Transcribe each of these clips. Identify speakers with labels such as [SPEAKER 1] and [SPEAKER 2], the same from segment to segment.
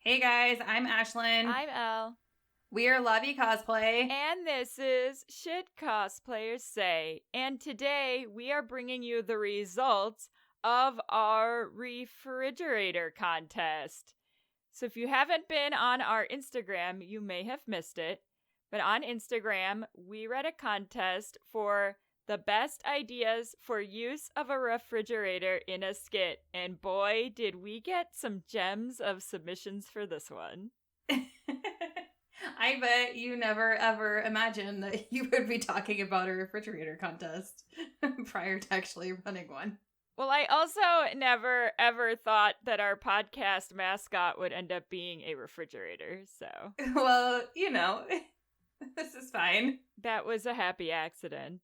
[SPEAKER 1] Hey guys, I'm Ashlyn.
[SPEAKER 2] I'm Elle.
[SPEAKER 1] We are Lovey Cosplay.
[SPEAKER 2] And this is Shit Cosplayers Say. And today we are bringing you the results of our refrigerator contest. So if you haven't been on our Instagram, you may have missed it. But on Instagram, we ran a contest for the best ideas for use of a refrigerator in a skit. And boy, did we get some gems of submissions for this one.
[SPEAKER 1] I bet you never ever imagined that you would be talking about a refrigerator contest prior to actually running one.
[SPEAKER 2] Well, I also never ever thought that our podcast mascot would end up being a refrigerator, so.
[SPEAKER 1] Well, this is fine.
[SPEAKER 2] That was a happy accident.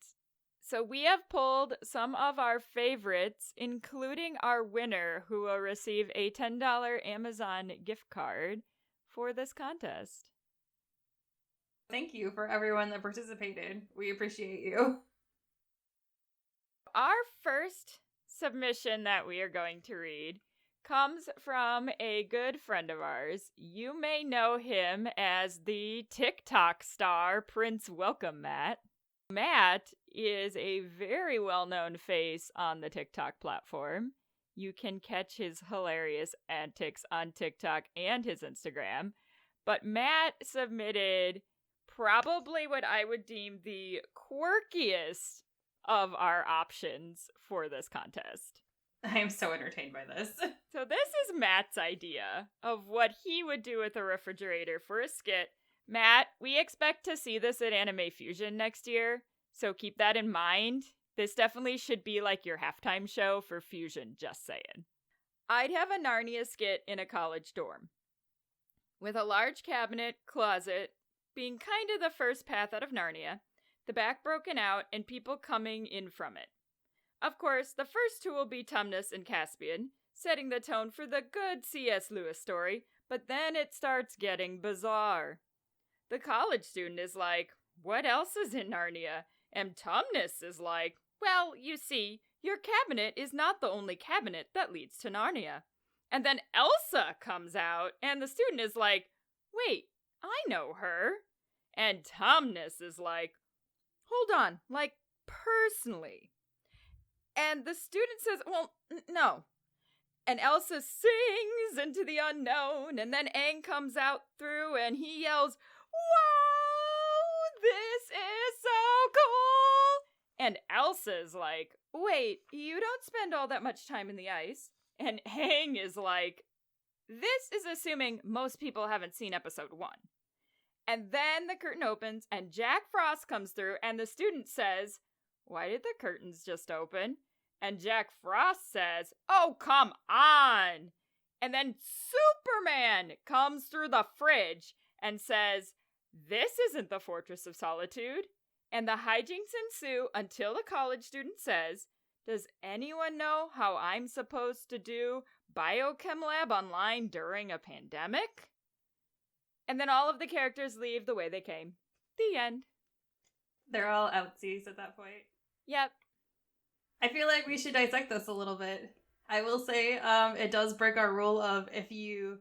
[SPEAKER 2] So we have pulled some of our favorites, including our winner, who will receive a $10 Amazon gift card for this contest.
[SPEAKER 1] Thank you for everyone that participated. We appreciate you.
[SPEAKER 2] Our first submission that we are going to read comes from a good friend of ours. You may know him as the TikTok star Prince Welcome Matt. Matt is a very well-known face on the TikTok platform. You can catch his hilarious antics on TikTok and his Instagram. But Matt submitted probably what I would deem the quirkiest of our options for this contest.
[SPEAKER 1] I am so entertained by this.
[SPEAKER 2] So this is Matt's idea of what he would do with a refrigerator for a skit. Matt, we expect to see this at Anime Fusion next year, so keep that in mind. This definitely should be like your halftime show for Fusion, just saying. I'd have a Narnia skit in a college dorm, with a large cabinet, closet, being kind of the first path out of Narnia, the back broken out, and people coming in from it. Of course, the first two will be Tumnus and Caspian, setting the tone for the good C.S. Lewis story, but then it starts getting bizarre. The college student is like, what else is in Narnia? And Tumnus is like, well, you see, your cabinet is not the only cabinet that leads to Narnia. And then Elsa comes out, and the student is like, wait, I know her. And Tumnus is like, hold on, like, personally. And the student says, well, no. And Elsa sings into the unknown, and then Aang comes out through, and he yells, whoa, this is so cool! And Elsa's like, wait, you don't spend all that much time in the ice. And Aang is like, this is assuming most people haven't seen episode 1. And then the curtain opens, and Jack Frost comes through, and the student says, why did the curtains just open? And Jack Frost says, oh, come on! And then Superman comes through the fridge and says, this isn't the Fortress of Solitude. And the hijinks ensue until the college student says, does anyone know how I'm supposed to do Biochem Lab online during a pandemic? And then all of the characters leave the way they came. The end.
[SPEAKER 1] They're all outsies at that point.
[SPEAKER 2] Yep.
[SPEAKER 1] I feel like we should dissect this a little bit. I will say it does break our rule of if you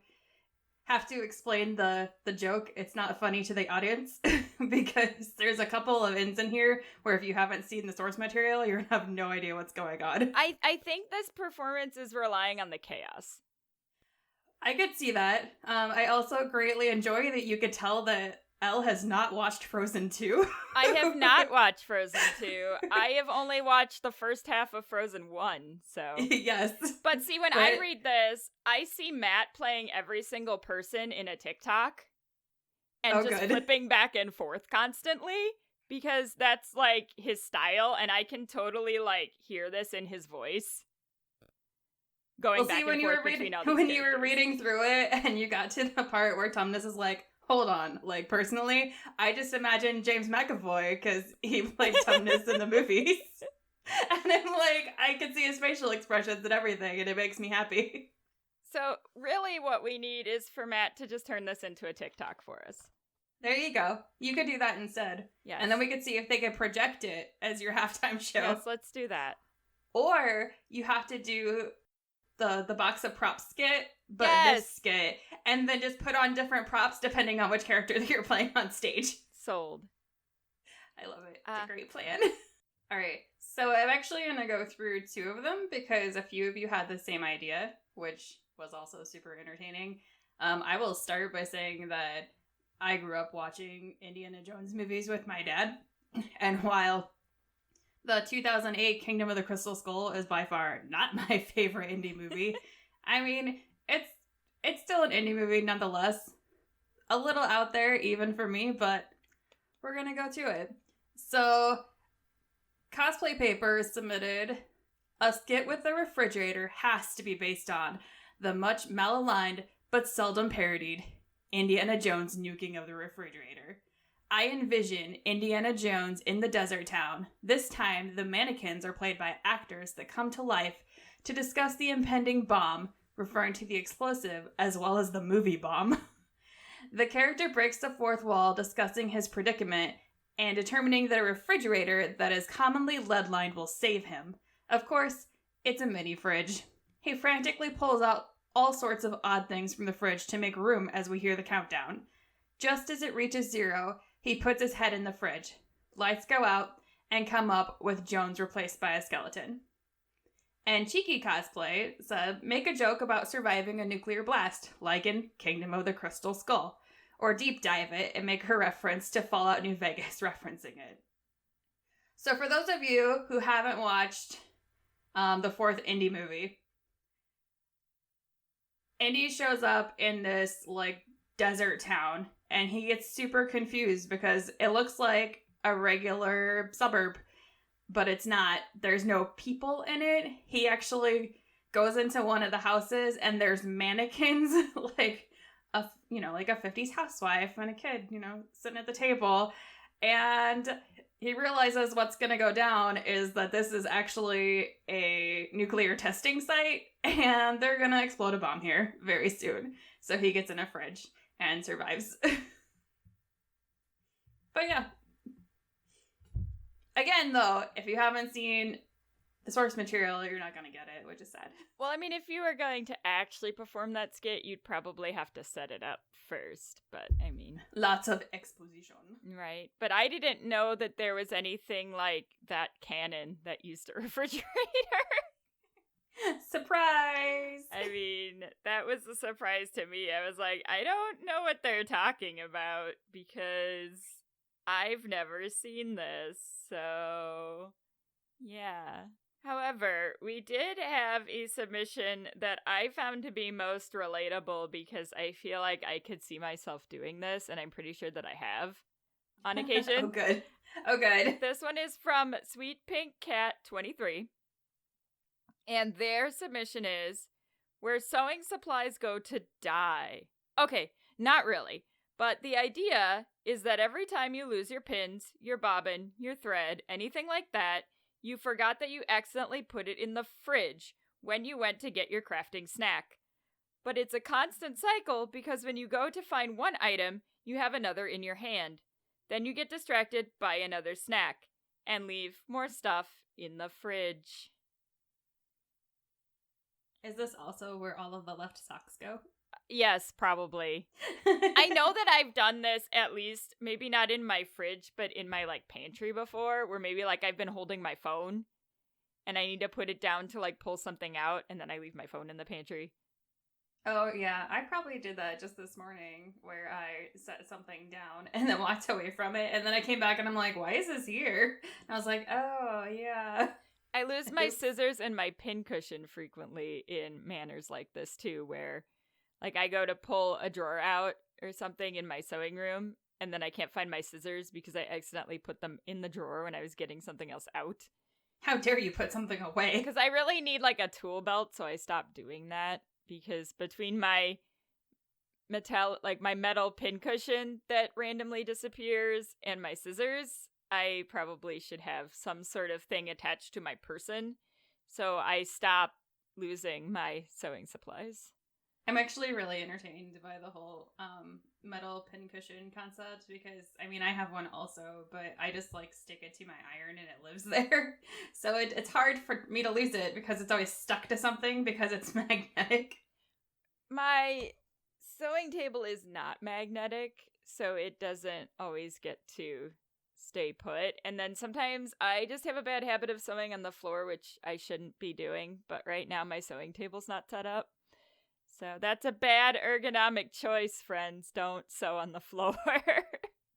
[SPEAKER 1] have to explain the joke, it's not funny to the audience because there's a couple of ins in here where if you haven't seen the source material, you're going to have no idea what's going on.
[SPEAKER 2] I think this performance is relying on the chaos.
[SPEAKER 1] I could see that. I also greatly enjoy that you could tell that Elle has not watched Frozen 2.
[SPEAKER 2] I have not watched Frozen 2. I have only watched the first half of Frozen 1, so.
[SPEAKER 1] Yes.
[SPEAKER 2] But see, when I read this, I see Matt playing every single person in a TikTok and just flipping back and forth constantly because that's, like, his style, and I can totally, like, hear this in his voice. Going back and forth between all these
[SPEAKER 1] When you were reading through it and you got to the part where Tumnus is like, hold on, like, personally, I just imagine James McAvoy, because he played Tumnus in the movies. And I'm like, I can see his facial expressions and everything, and it makes me happy.
[SPEAKER 2] So, really what we need is for Matt to just turn this into a TikTok for us.
[SPEAKER 1] There you go. You could do that instead.
[SPEAKER 2] Yes.
[SPEAKER 1] And then we could see if they could project it as your halftime show.
[SPEAKER 2] Yes, let's do that.
[SPEAKER 1] Or you have to do the box of props skit, but this skit. and then just put on different props depending on which character that you're playing on stage.
[SPEAKER 2] Sold.
[SPEAKER 1] I love it. It's a great plan. All right. So I'm actually going to go through 2 of them because a few of you had the same idea, which was also super entertaining. I will start by saying that I grew up watching Indiana Jones movies with my dad. And while the 2008 Kingdom of the Crystal Skull is by far not my favorite indie movie, I mean, it's still an indie movie nonetheless. A little out there even for me, but we're going to go to it. So, Cosplay Papers submitted a skit with the refrigerator has to be based on the much malaligned but seldom parodied Indiana Jones nuking of the refrigerator. I envision Indiana Jones in the desert town. This time, the mannequins are played by actors that come to life to discuss the impending bomb, referring to the explosive as well as the movie bomb. The character breaks the fourth wall, discussing his predicament and determining that a refrigerator that is commonly lead-lined will save him. Of course, it's a mini fridge. He frantically pulls out all sorts of odd things from the fridge to make room as we hear the countdown. Just as it reaches 0, he puts his head in the fridge. Lights go out and come up with Jones replaced by a skeleton. And Cheeky Cosplay said, make a joke about surviving a nuclear blast, like in Kingdom of the Crystal Skull. Or deep dive it and make a reference to Fallout New Vegas referencing it. So for those of you who haven't watched the 4th Indy movie, Indy shows up in this, like, desert town, and he gets super confused because it looks like a regular suburb, but it's not. There's no people in it. He actually goes into one of the houses, and there's mannequins, like a 50s housewife and a kid, sitting at the table. And he realizes what's going to go down is that this is actually a nuclear testing site, and they're going to explode a bomb here very soon. So he gets in a fridge and survives. But yeah. Again, though, if you haven't seen the source material, you're not going to get it, which is sad.
[SPEAKER 2] Well, I mean, if you were going to actually perform that skit, you'd probably have to set it up first, but I mean...
[SPEAKER 1] Lots of exposition.
[SPEAKER 2] Right. But I didn't know that there was anything like that canon that used a refrigerator.
[SPEAKER 1] Surprise!
[SPEAKER 2] I mean, that was a surprise to me. I was like, I don't know what they're talking about because I've never seen this, so... yeah. However, we did have a submission that I found to be most relatable because I feel like I could see myself doing this, and I'm pretty sure that I have on occasion.
[SPEAKER 1] Oh, good. Oh, good.
[SPEAKER 2] This one is from Sweet Pink Cat 23, and their submission is, where sewing supplies go to die. Okay, not really, but the idea is that every time you lose your pins, your bobbin, your thread, anything like that, you forgot that you accidentally put it in the fridge when you went to get your crafting snack. But it's a constant cycle because when you go to find one item, you have another in your hand. Then you get distracted by another snack and leave more stuff in the fridge.
[SPEAKER 1] Is this also where all of the left socks go?
[SPEAKER 2] Yes, probably. I know that I've done this at least, maybe not in my fridge, but in my, pantry before, where maybe, I've been holding my phone, and I need to put it down to, pull something out, and then I leave my phone in the pantry.
[SPEAKER 1] Oh, yeah. I probably did that just this morning, where I set something down, and then walked away from it, and then I came back, and I'm like, why is this here? And I was like, oh, yeah.
[SPEAKER 2] I lose my scissors and my pincushion frequently in manners like this, too, where... I go to pull a drawer out or something in my sewing room, and then I can't find my scissors because I accidentally put them in the drawer when I was getting something else out.
[SPEAKER 1] How dare you put something away?
[SPEAKER 2] Because I really need, a tool belt, so I stopped doing that. Because between my metal pincushion that randomly disappears and my scissors, I probably should have some sort of thing attached to my person. So I stopped losing my sewing supplies.
[SPEAKER 1] I'm actually really entertained by the whole metal pincushion concept because, I have one also, but I just, stick it to my iron and it lives there. So it's hard for me to lose it because it's always stuck to something because it's magnetic.
[SPEAKER 2] My sewing table is not magnetic, so it doesn't always get to stay put. And then sometimes I just have a bad habit of sewing on the floor, which I shouldn't be doing. But right now my sewing table's not set up. So that's a bad ergonomic choice, friends. Don't sew on the floor.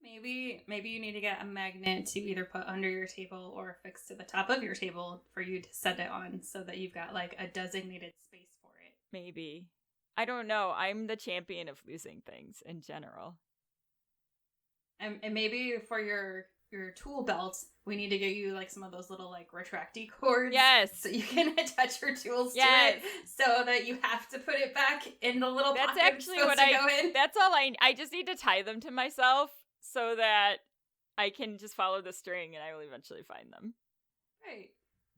[SPEAKER 1] Maybe you need to get a magnet to either put under your table or affix to the top of your table for you to set it on so that you've got like a designated space for it.
[SPEAKER 2] Maybe. I don't know. I'm the champion of losing things in general.
[SPEAKER 1] And maybe for your tool belts, we need to get you like some of those little like retracty cords.
[SPEAKER 2] Yes.
[SPEAKER 1] So you can attach your tools to it so that you have to put it back in the little pocket.
[SPEAKER 2] That's actually what go in. That's all I just need to tie them to myself so that I can just follow the string and I will eventually find them.
[SPEAKER 1] Right.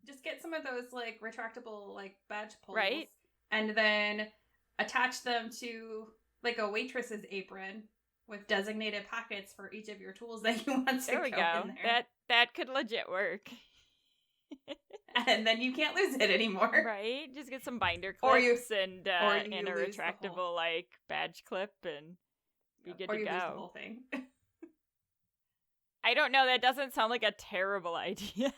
[SPEAKER 1] Just get some of those like retractable like badge pulls.
[SPEAKER 2] Right.
[SPEAKER 1] And then attach them to like a waitress's apron with designated pockets for each of your tools that you want to go in there.
[SPEAKER 2] That could legit work.
[SPEAKER 1] And then you can't lose it anymore.
[SPEAKER 2] Right? Just get some binder clips and a retractable like badge clip and be good to go.
[SPEAKER 1] Lose the whole thing.
[SPEAKER 2] I don't know. That doesn't sound like a terrible idea.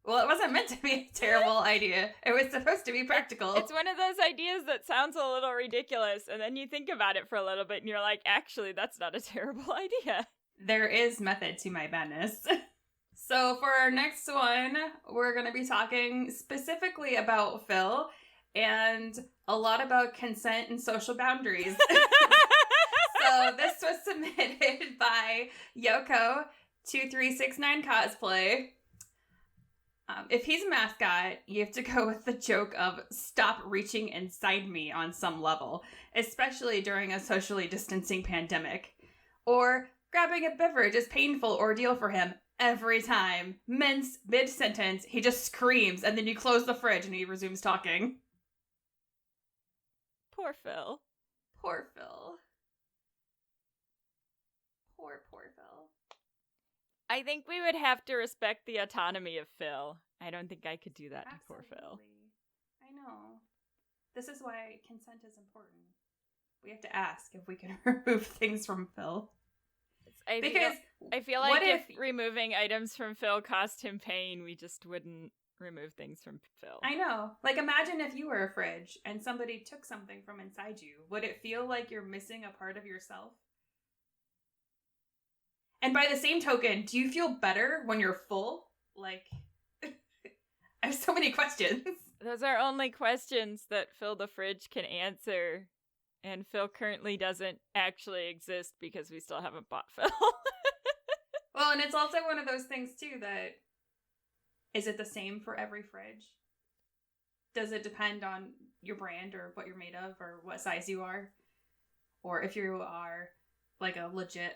[SPEAKER 1] Well, it wasn't meant to be a terrible idea. It was supposed to be practical.
[SPEAKER 2] It's one of those ideas that sounds a little ridiculous, and then you think about it for a little bit, and you're like, actually, that's not a terrible idea.
[SPEAKER 1] There is method to my madness. So for our next one, we're going to be talking specifically about Phil and a lot about consent and social boundaries. So this was submitted by Yoko2369 Cosplay. If he's a mascot, you have to go with the joke of stop reaching inside me on some level, especially during a socially distancing pandemic. Or grabbing a beverage is painful ordeal for him every time. Mid-sentence, he just screams, and then you close the fridge and he resumes talking.
[SPEAKER 2] Poor Phil.
[SPEAKER 1] Poor Phil. Poor Phil.
[SPEAKER 2] I think we would have to respect the autonomy of Phil. I don't think I could do that to poor Phil.
[SPEAKER 1] I know. This is why consent is important. We have to ask if we can remove things from Phil.
[SPEAKER 2] I feel like if removing items from Phil cost him pain, we just wouldn't remove things from Phil.
[SPEAKER 1] I know. Like, imagine if you were a fridge and somebody took something from inside you. Would it feel like you're missing a part of yourself? And by the same token, do you feel better when you're full? Like, I have so many questions.
[SPEAKER 2] Those are only questions that Phil the Fridge can answer. And Phil currently doesn't actually exist because we still haven't bought Phil.
[SPEAKER 1] Well, and it's also one of those things, too, that is it the same for every fridge? Does it depend on your brand or what you're made of or what size you are? Or if you are like a legit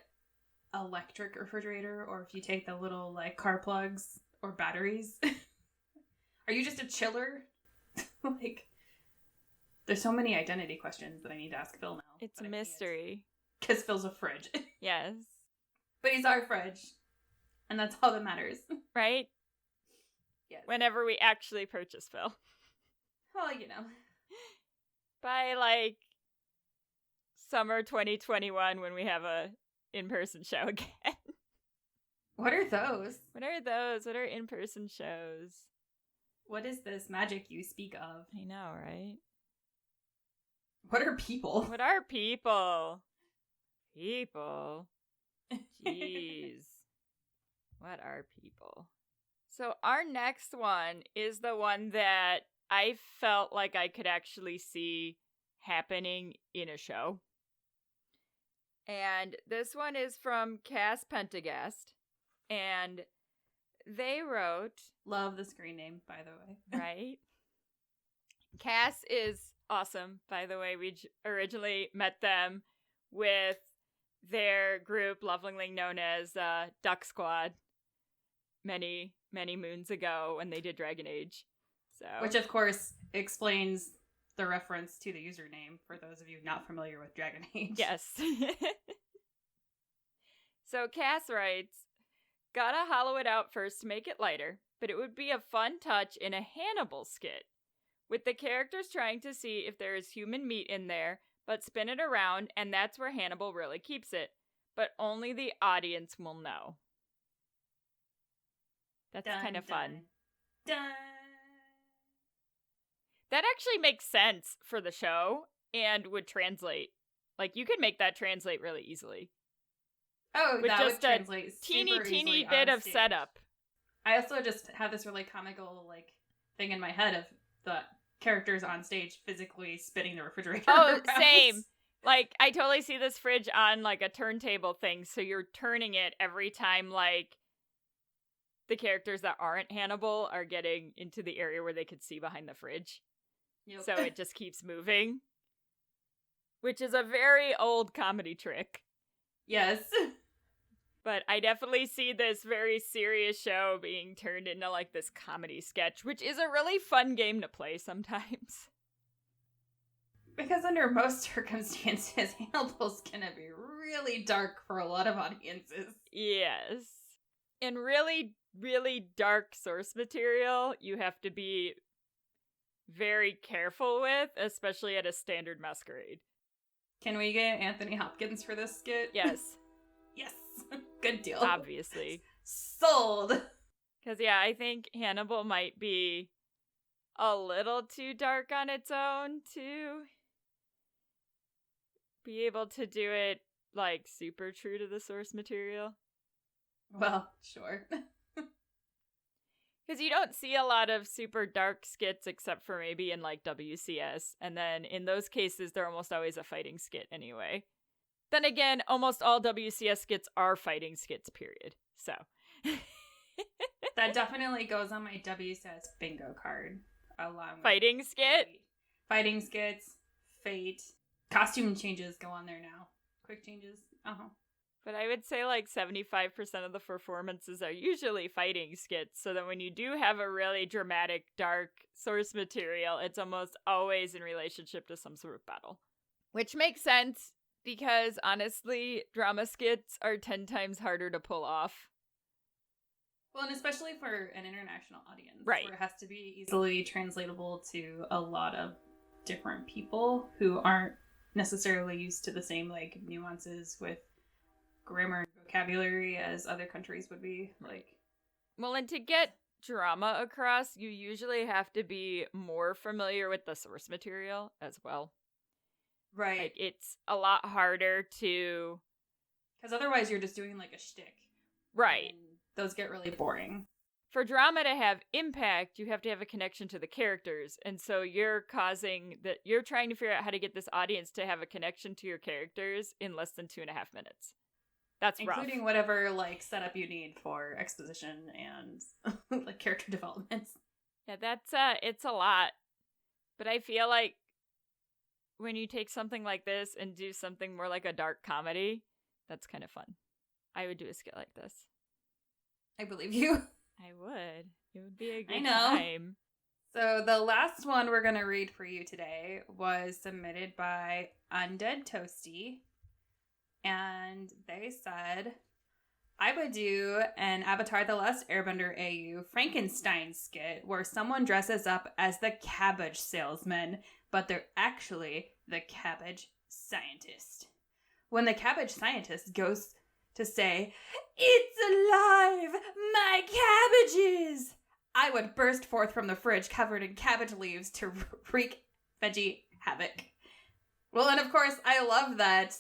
[SPEAKER 1] electric refrigerator, or if you take the little like car plugs or batteries. Are you just a chiller? Like, there's so many identity questions that I need to ask Phil now.
[SPEAKER 2] It's a mystery.
[SPEAKER 1] Because Phil's a fridge.
[SPEAKER 2] Yes.
[SPEAKER 1] But he's our fridge. And that's all that matters.
[SPEAKER 2] Right?
[SPEAKER 1] Yes.
[SPEAKER 2] Whenever we actually purchase Phil.
[SPEAKER 1] Well, you know.
[SPEAKER 2] By like summer 2021 when we have a in-person show again.
[SPEAKER 1] What are those?
[SPEAKER 2] What are those? What are in-person shows?
[SPEAKER 1] What is this magic you speak of?
[SPEAKER 2] I know, right?
[SPEAKER 1] What are people?
[SPEAKER 2] What are people? People. Jeez. What are people? So our next one is the one that I felt like I could actually see happening in a show. And this one is from Cass Pentagast. And they wrote...
[SPEAKER 1] Love the screen name, by the way.
[SPEAKER 2] Right? Cass is awesome, by the way. We originally met them with their group, lovingly known as Duck Squad, many, many moons ago when they did Dragon Age. So,
[SPEAKER 1] which, of course, explains the reference to the username for those of you not familiar with Dragon Age.
[SPEAKER 2] Yes. So Cass writes, gotta hollow it out first to make it lighter, but it would be a fun touch in a Hannibal skit, with the characters trying to see if there is human meat in there, but spin it around, and that's where Hannibal really keeps it. But only the audience will know. That's kind of fun.
[SPEAKER 1] Dun.
[SPEAKER 2] That actually makes sense for the show and would translate. Like, you could make that translate really easily.
[SPEAKER 1] Oh,
[SPEAKER 2] with
[SPEAKER 1] that
[SPEAKER 2] just
[SPEAKER 1] would translate super
[SPEAKER 2] teeny
[SPEAKER 1] easily
[SPEAKER 2] bit
[SPEAKER 1] on
[SPEAKER 2] of
[SPEAKER 1] stage.
[SPEAKER 2] setup.
[SPEAKER 1] I also just have this really comical, like, thing in my head of the characters on stage physically spinning the refrigerator
[SPEAKER 2] Oh,
[SPEAKER 1] around.
[SPEAKER 2] same. Like, I totally see this fridge on, like, a turntable thing, so you're turning it every time, like, the characters that aren't Hannibal are getting into the area where they could see behind the fridge.
[SPEAKER 1] Yep.
[SPEAKER 2] So it just keeps moving. Which is a very old comedy trick.
[SPEAKER 1] Yes.
[SPEAKER 2] But I definitely see this very serious show being turned into, like, this comedy sketch, which is a really fun game to play sometimes.
[SPEAKER 1] Because under most circumstances, Hannibal's gonna be really dark for a lot of audiences.
[SPEAKER 2] Yes. And really, really dark source material you have to be very careful with, especially at a standard masquerade.
[SPEAKER 1] Can we get Anthony Hopkins for this skit?
[SPEAKER 2] Yes.
[SPEAKER 1] Yes. Good deal.
[SPEAKER 2] Obviously.
[SPEAKER 1] Sold.
[SPEAKER 2] Because, yeah, I think Hannibal might be a little too dark on its own to be able to do it, like, super true to the source material.
[SPEAKER 1] Well, sure.
[SPEAKER 2] Because you don't see a lot of super dark skits except for maybe in, like, WCS. And then in those cases, they're almost always a fighting skit anyway. Then again, almost all WCS skits are fighting skits, period. So.
[SPEAKER 1] That definitely goes on my WCS bingo card. Along with
[SPEAKER 2] Fighting skit?
[SPEAKER 1] Fate. Fighting skits, Fate. Costume changes go on there now. Quick changes. Uh-huh.
[SPEAKER 2] But I would say like 75% of the performances are usually fighting skits, so that when you do have a really dramatic, dark source material, it's almost always in relationship to some sort of battle. Which makes sense, because honestly, drama skits are 10 times harder to pull off.
[SPEAKER 1] Well, and especially for an international audience.
[SPEAKER 2] Right.
[SPEAKER 1] Where it has to be easily translatable to a lot of different people who aren't necessarily used to the same, like, nuances with grammar and vocabulary as other countries would be. Like,
[SPEAKER 2] well, and to get drama across, you usually have to be more familiar with the source material as well.
[SPEAKER 1] right.
[SPEAKER 2] Like, it's a lot harder to...
[SPEAKER 1] Because otherwise you're just doing, like, a shtick.
[SPEAKER 2] Right.
[SPEAKER 1] And those get really boring.
[SPEAKER 2] For drama to have impact, you have to have a connection to the characters. And so you're trying to figure out how to get this audience to have a connection to your characters in less than 2.5 minutes. That's rough.
[SPEAKER 1] Including whatever, like, setup you need for exposition and, like, character developments.
[SPEAKER 2] Yeah, it's a lot. But I feel like when you take something like this and do something more like a dark comedy, that's kind of fun. I would do a skit like this.
[SPEAKER 1] I believe you.
[SPEAKER 2] I would. It would be a good
[SPEAKER 1] I know.
[SPEAKER 2] time.
[SPEAKER 1] So the last one we're going to read for you today was submitted by Undead Toasty. And they said, I would do an Avatar The Last Airbender AU Frankenstein skit where someone dresses up as the cabbage salesman, but they're actually the cabbage scientist. When the cabbage scientist goes to say, "It's alive! My cabbages!" I would burst forth from the fridge covered in cabbage leaves to wreak veggie havoc. Well, and of course, I love that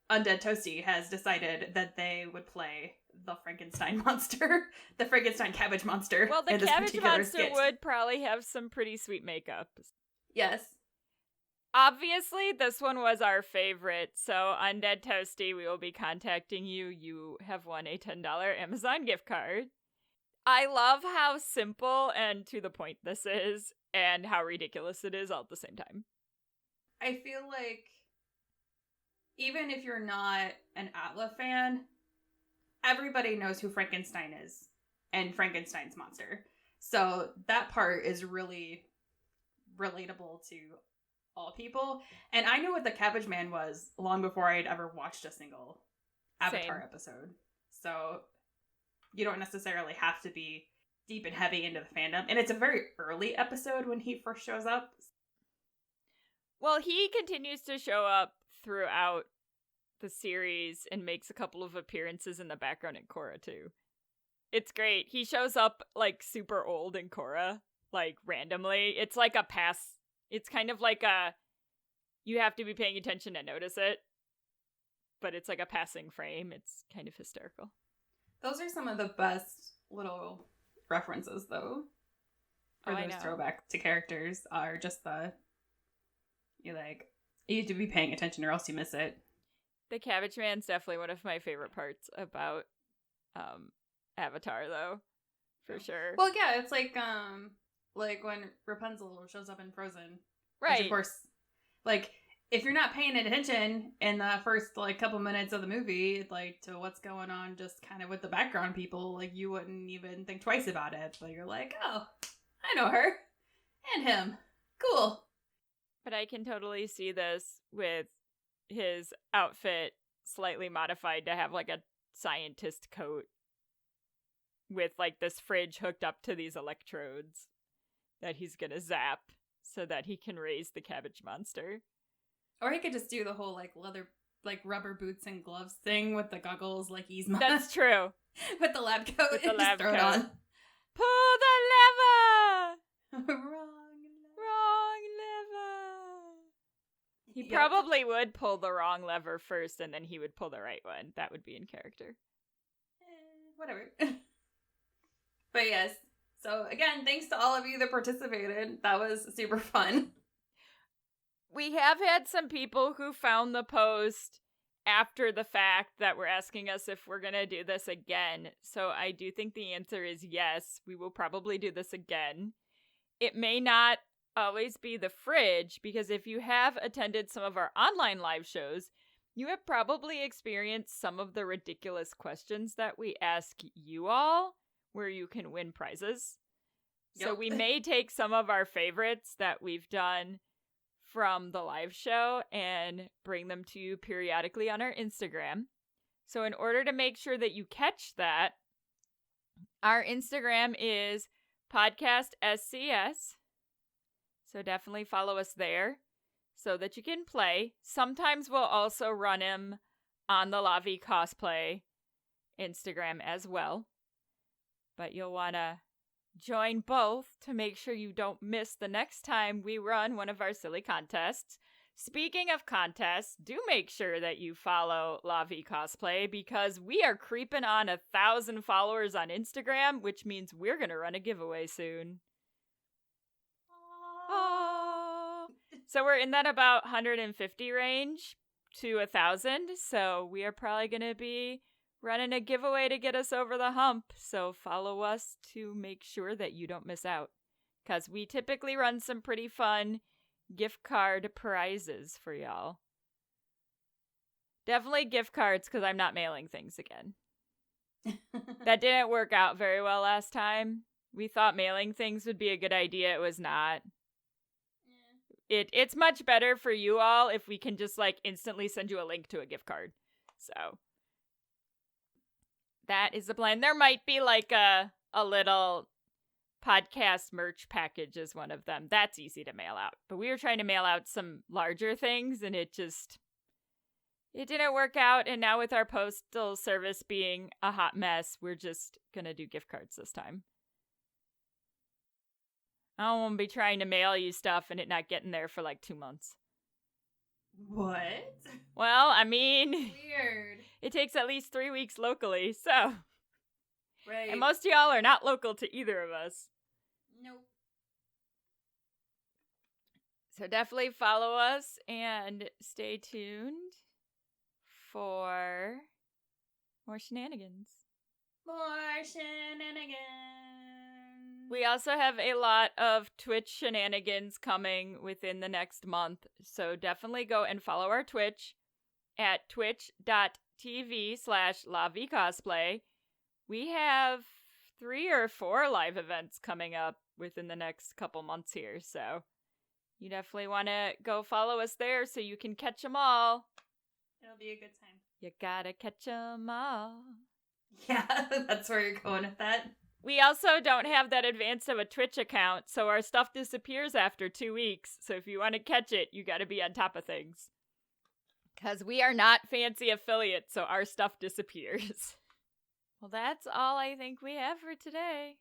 [SPEAKER 1] Undead Toasty has decided that they would play the Frankenstein monster, the Frankenstein cabbage monster.
[SPEAKER 2] Well, the
[SPEAKER 1] in this
[SPEAKER 2] cabbage
[SPEAKER 1] particular
[SPEAKER 2] monster
[SPEAKER 1] skit.
[SPEAKER 2] would probably have some pretty sweet makeup.
[SPEAKER 1] Yes.
[SPEAKER 2] Obviously, this one was our favorite, so Undead Toasty, we will be contacting you. You have won a $10 Amazon gift card. I love how simple and to the point this is, and how ridiculous it is all at the same time.
[SPEAKER 1] I feel like even if you're not an Atla fan, everybody knows who Frankenstein is and Frankenstein's monster. So that part is really relatable to all people. And I knew what the Cabbage Man was long before I'd ever watched a single Avatar
[SPEAKER 2] Same.
[SPEAKER 1] episode. So you don't necessarily have to be deep and heavy into the fandom. And it's a very early episode when he first shows up.
[SPEAKER 2] Well, he continues to show up throughout the series and makes a couple of appearances in the background in Korra, too. It's great. He shows up, like, super old in Korra, like, randomly. It's like a pass. It's kind of like a, you have to be paying attention to notice it, but it's like a passing frame. It's kind of hysterical.
[SPEAKER 1] Those are some of the best little references, though. For those throwback to characters are just you have to be paying attention or else you miss it.
[SPEAKER 2] The Cabbage Man's definitely one of my favorite parts about Avatar, though, for sure.
[SPEAKER 1] Well, yeah, it's like when Rapunzel shows up in Frozen,
[SPEAKER 2] right?
[SPEAKER 1] Which of course, like, if you're not paying attention in the first couple minutes of the movie, to what's going on, just kind of with the background people, you wouldn't even think twice about it. But you're like, oh, I know her and him, cool.
[SPEAKER 2] But I can totally see this with his outfit slightly modified to have a scientist coat with this fridge hooked up to these electrodes that he's gonna zap so that he can raise the cabbage monster.
[SPEAKER 1] Or he could just do the whole leather rubber boots and gloves thing with the goggles Yzma.
[SPEAKER 2] That's true.
[SPEAKER 1] With the lab coat.
[SPEAKER 2] With the lab
[SPEAKER 1] throw
[SPEAKER 2] coat.
[SPEAKER 1] It on.
[SPEAKER 2] Pull the lever!
[SPEAKER 1] Wrong
[SPEAKER 2] lever! He probably would pull the wrong lever first, and then he would pull the right one. That would be in character.
[SPEAKER 1] Whatever. But yes. So again, thanks to all of you that participated. That was super fun.
[SPEAKER 2] We have had some people who found the post after the fact that were asking us if we're going to do this again. So I do think the answer is yes. We will probably do this again. It may not always be the fridge, because if you have attended some of our online live shows, you have probably experienced some of the ridiculous questions that we ask you all, where you can win prizes. Yep. So we may take some of our favorites that we've done from the live show and bring them to you periodically on our Instagram. So in order to make sure that you catch that, our Instagram is podcast SCS. So definitely follow us there so that you can play. Sometimes we'll also run him on the Lavi Cosplay Instagram as well. But you'll want to join both to make sure you don't miss the next time we run one of our silly contests. Speaking of contests, do make sure that you follow Lavi Cosplay, because we are creeping on 1,000 followers on Instagram, which means we're going to run a giveaway soon. Aww. So we're in that about 150 range to 1,000, so we are probably going to be running a giveaway to get us over the hump, so follow us to make sure that you don't miss out, because we typically run some pretty fun gift card prizes for y'all. Definitely gift cards, because I'm not mailing things again. That didn't work out very well last time. We thought mailing things would be a good idea. It was not. It's much better for you all if we can just instantly send you a link to a gift card. So that is the plan. There might be a little podcast merch package as one of them. That's easy to mail out. But we were trying to mail out some larger things, and it didn't work out. And now with our postal service being a hot mess, we're just going to do gift cards this time. I don't want to be trying to mail you stuff and it not getting there for 2 months.
[SPEAKER 1] What?
[SPEAKER 2] Well, I mean,
[SPEAKER 1] weird.
[SPEAKER 2] It takes at least 3 weeks locally, so.
[SPEAKER 1] Right.
[SPEAKER 2] And most of y'all are not local to either of us.
[SPEAKER 1] Nope.
[SPEAKER 2] So definitely follow us and stay tuned for more shenanigans.
[SPEAKER 1] More shenanigans.
[SPEAKER 2] We also have a lot of Twitch shenanigans coming within the next month, so definitely go and follow our Twitch at twitch.tv/LaViCosplay. We have 3 or 4 live events coming up within the next couple months here, so you definitely want to go follow us there so you can catch them all.
[SPEAKER 1] It'll be a good time.
[SPEAKER 2] You gotta catch them all.
[SPEAKER 1] Yeah, that's where you're going with that.
[SPEAKER 2] We also don't have that advance of a Twitch account, so our stuff disappears after 2 weeks. So if you want to catch it, you got to be on top of things. Because we are not fancy affiliates, so our stuff disappears. Well, that's all I think we have for today.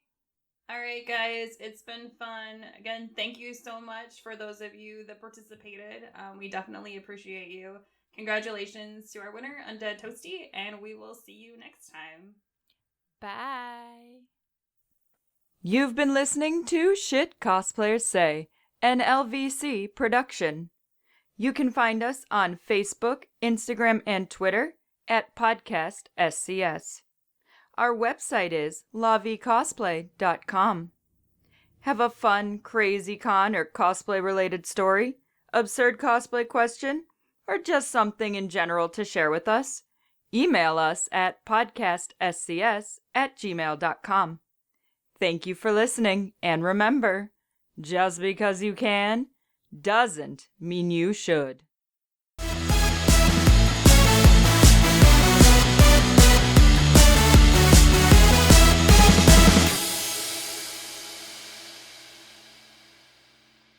[SPEAKER 1] All right, guys, it's been fun. Again, thank you so much for those of you that participated. We definitely appreciate you. Congratulations to our winner, Undead Toasty, and we will see you next time.
[SPEAKER 2] Bye.
[SPEAKER 3] You've been listening to Shit Cosplayers Say, an LVC production. You can find us on Facebook, Instagram, and Twitter at Podcast SCS. Our website is lavicosplay.com. Have a fun, crazy con or cosplay-related story, absurd cosplay question, or just something in general to share with us? Email us at podcastscs@gmail.com. Thank you for listening, and remember, just because you can doesn't mean you should.